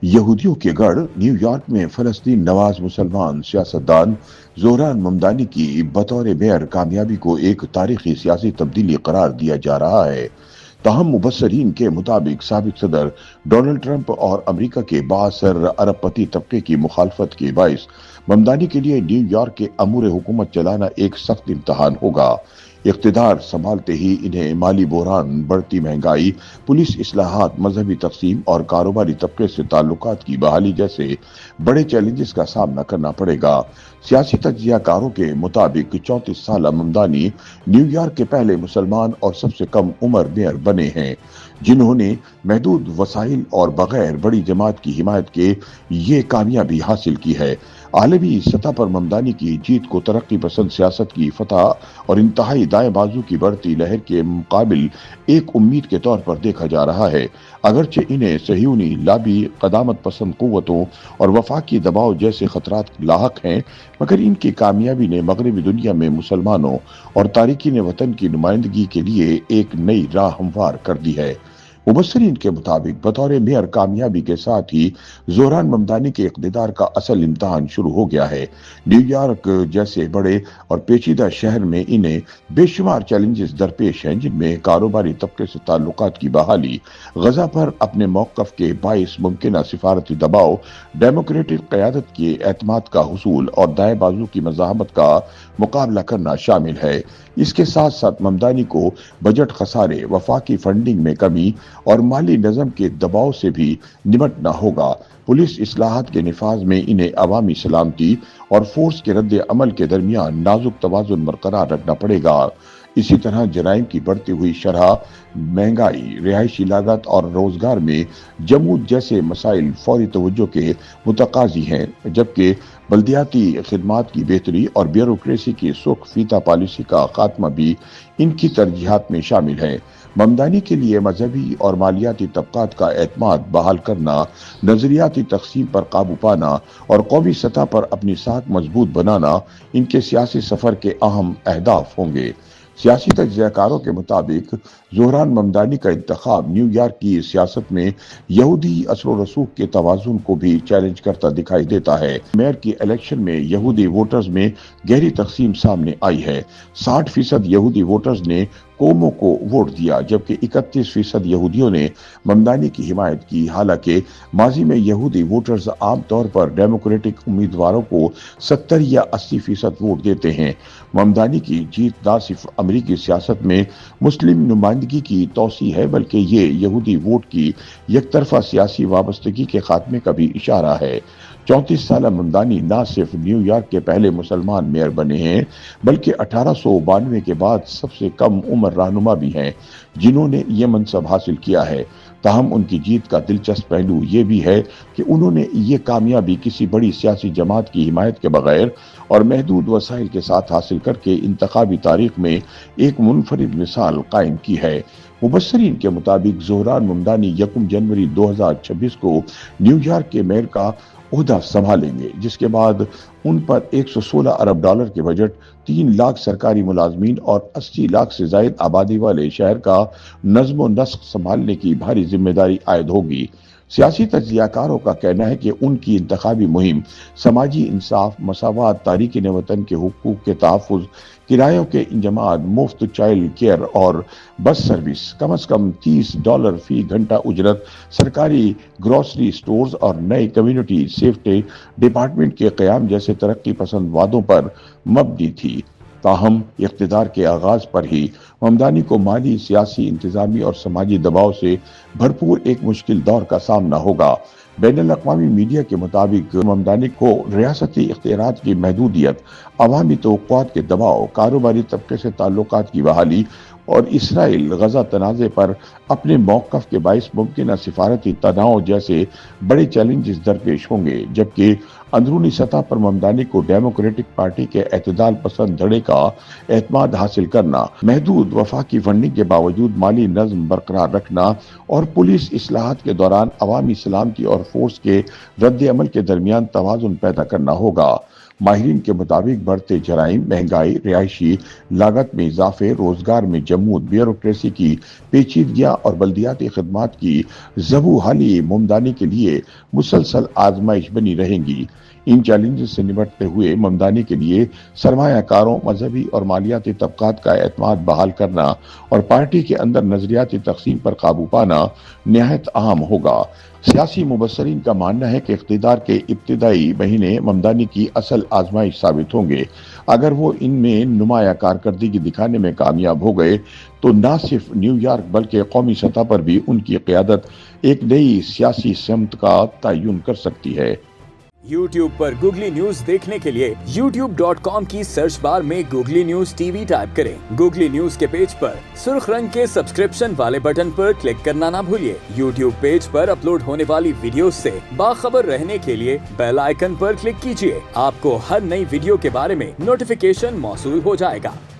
یہودیوں کے گڑھ نیو یارک میں فلسطین نواز مسلمان سیاستدان زہران ممدانی کی بطور میئر کامیابی کو ایک تاریخی سیاسی تبدیلی قرار دیا جا رہا ہے۔ تاہم مبصرین کے مطابق سابق صدر ڈونلڈ ٹرمپ اور امریکہ کے بااثر عرب پتی طبقے کی مخالفت کے باعث ممدانی کے لیے نیو یارک کے امور حکومت چلانا ایک سخت امتحان ہوگا۔ اقتدار سنبھالتے ہی انہیں مالی بحران، بڑھتی مہنگائی، پولیس اصلاحات، مذہبی تقسیم اور کاروباری طبقے سے تعلقات کی بحالی جیسے بڑے چیلنجز کا سامنا کرنا پڑے گا۔ سیاسی تجزیہ کاروں کے مطابق 34 سالہ ممدانی نیو یارک کے پہلے مسلمان اور سب سے کم عمر میئر بنے ہیں، جنہوں نے محدود وسائل اور بغیر بڑی جماعت کی حمایت کے یہ کامیابی حاصل کی ہے۔ عالمی سطح پر ممدانی کی جیت کو ترقی پسند سیاست کی فتح اور انتہائی دائیں بازو کی بڑھتی لہر کے مقابل ایک امید کے طور پر دیکھا جا رہا ہے۔ اگرچہ انہیں صہیونی لابی، قدامت پسند قوتوں اور وفاقی دباؤ جیسے خطرات لاحق ہیں، مگر ان کی کامیابی نے مغربی دنیا میں مسلمانوں اور تارکین وطن کی نمائندگی کے لیے ایک نئی راہ ہموار کر دی ہے۔ مبصرین کے مطابق بطور میئر کامیابی کے ساتھ ہی زہران ممدانی کے اقتدار کا اصل امتحان شروع ہو گیا ہے۔ نیو یارک جیسے بڑے اور پیچیدہ شہر میں انہیں بے شمار چیلنجز درپیش ہیں، جن میں کاروباری طبقے سے تعلقات کی بحالی، غزہ پر اپنے موقف کے باعث ممکنہ سفارتی دباؤ، ڈیموکریٹک قیادت کے اعتماد کا حصول اور دائیں بازو کی مزاحمت کا مقابلہ کرنا شامل ہے۔ اس کے ساتھ ساتھ ممدانی کو بجٹ خسارے، وفاقی فنڈنگ میں کمی اور مالی نظم کے دباؤ سے بھی نمٹنا ہوگا۔ پولیس اصلاحات کے نفاذ میں انہیں عوامی سلامتی اور فورس کے رد عمل کے درمیان نازک توازن برقرار رکھنا پڑے گا۔ اسی طرح جرائم کی بڑھتی ہوئی شرح، مہنگائی، رہائشی لاگت اور روزگار میں جمود جیسے مسائل فوری توجہ کے متقاضی ہیں، جبکہ بلدیاتی خدمات کی بہتری اور بیوروکریسی کی سرخ فیتہ پالیسی کا خاتمہ بھی ان کی ترجیحات میں شامل ہے۔ ممدانی کے لیے مذہبی اور مالیاتی طبقات کا اعتماد بحال کرنا، نظریاتی تقسیم پر قابو پانا اور قومی سطح پر اپنی ساکھ مضبوط بنانا ان کے سیاسی سفر کے اہم اہداف ہوں گے۔ سیاسی تجزیہ کاروں کے مطابق زہران ممدانی کا انتخاب نیو یارک کی سیاست میں یہودی اثر و رسوخ کے توازن کو بھی چیلنج کرتا دکھائی دیتا ہے۔ میئر کی الیکشن میں یہودی ووٹرز میں گہری تقسیم سامنے آئی ہے۔ 60% یہودی ووٹرز نے کومو کو ووٹ دیا، جبکہ 31% یہودیوں نے ممدانی کی حمایت کی۔ حالانکہ ماضی میں یہودی ووٹرز عام طور پر ڈیموکریٹک امیدواروں کو 70 یا 80% ووٹ دیتے ہیں، ممدانی کی جیت نہ صرف امریکی سیاست میں مسلم نمائندگی کی توسیع ہے، بلکہ یہ یہودی ووٹ کی یک طرفہ سیاسی وابستگی کے خاتمے کا بھی اشارہ ہے۔ 34 سالہ ممدانی نہ صرف نیو یارک کے پہلے مسلمان میئر بنے ہیں، بلکہ 1892 کے بعد سب سے کم عمر رہنما بھی ہیں جنہوں نے یہ منصب حاصل کیا ہے۔ تاہم ان کی جیت کا دلچسپ پہلو یہ بھی ہے کہ انہوں نے یہ کامیابی کسی بڑی سیاسی جماعت کی حمایت کے بغیر اور محدود وسائل کے ساتھ حاصل کر کے انتخابی تاریخ میں ایک منفرد مثال قائم کی ہے۔ مبصرین کے مطابق زہران ممدانی 1 جنوری 2026 کو نیو یارک کے میئر کا عہدہ سنبھالیں گے، جس کے بعد ان پر 116 ارب ڈالر کے بجٹ، 3 لاکھ سرکاری ملازمین اور 80 لاکھ سے زائد آبادی والے شہر کا نظم و نسق سنبھالنے کی بھاری ذمہ داری عائد ہوگی۔ سیاسی تجزیہ کاروں کا کہنا ہے کہ ان کی انتخابی مہم سماجی انصاف، مساوات، تارکین وطن کے حقوق کے تحفظ، کرایوں کے انجماد، مفت چائلڈ کیئر اور بس سروس، کم از کم $30 فی گھنٹہ اجرت، سرکاری گروسری سٹورز اور نئے کمیونٹی سیفٹی ڈپارٹمنٹ کے قیام جیسے ترقی پسند وعدوں پر مبنی تھی۔ تاہم اقتدار کے آغاز پر ہی ممدانی کو مالی، سیاسی، انتظامی اور سماجی دباؤ سے بھرپور ایک مشکل دور کا سامنا ہوگا۔ بین الاقوامی میڈیا کے مطابق ممدانی کو ریاستی اختیارات کی محدودیت، عوامی توقعات کے دباؤ، کاروباری طبقے سے تعلقات کی بحالی اور اسرائیل غزہ تنازع پر اپنے موقف کے باعث ممکنہ سفارتی تناؤ جیسے بڑے چیلنجز درپیش ہوں گے، جبکہ اندرونی سطح پر ممدانی کو ڈیموکریٹک پارٹی کے اعتدال پسند دھڑے کا اعتماد حاصل کرنا، محدود وفاقی فنڈنگ کے باوجود مالی نظم برقرار رکھنا اور پولیس اصلاحات کے دوران عوامی سلامتی اور فورس کے رد عمل کے درمیان توازن پیدا کرنا ہوگا۔ ماہرین کے مطابق بڑھتے جرائم، مہنگائی، رہائشی لاگت میں اضافے، روزگار میں جمود، بیوروکریسی کی پیچیدگیاں اور بلدیاتی خدمات کی زبوں حالی ممدانی کے لیے مسلسل آزمائش بنی رہیں گی۔ ان چیلنجز سے نمٹتے ہوئے ممدانی کے لیے سرمایہ کاروں، مذہبی اور مالیاتی طبقات کا اعتماد بحال کرنا اور پارٹی کے اندر نظریاتی تقسیم پر قابو پانا نہایت اہم ہوگا۔ سیاسی مبصرین کا ماننا ہے کہ اقتدار کے ابتدائی مہینے ممدانی کی اصل آزمائش ثابت ہوں گے۔ اگر وہ ان میں نمایاں کارکردگی دکھانے میں کامیاب ہو گئے تو نہ صرف نیو یارک بلکہ قومی سطح پر بھی ان کی قیادت ایک نئی سیاسی سمت کا تعین کر سکتی ہے۔ یوٹیوب پر گوگلی نیوز دیکھنے کے لیے youtube.com کی سرچ بار میں googly news T V type کریں۔ گوگلی نیوز کے پیج پر سرخ رنگ کے سبسکرپشن والے بٹن پر کلک کرنا نہ بھولیے۔ یوٹیوب پیج پر اپلوڈ ہونے والی ویڈیوز سے باخبر رہنے کے لیے بیل آئیکن پر کلک کیجیے۔ آپ کو ہر نئی ویڈیو کے بارے میں نوٹیفیکیشن موصول ہو جائے گا۔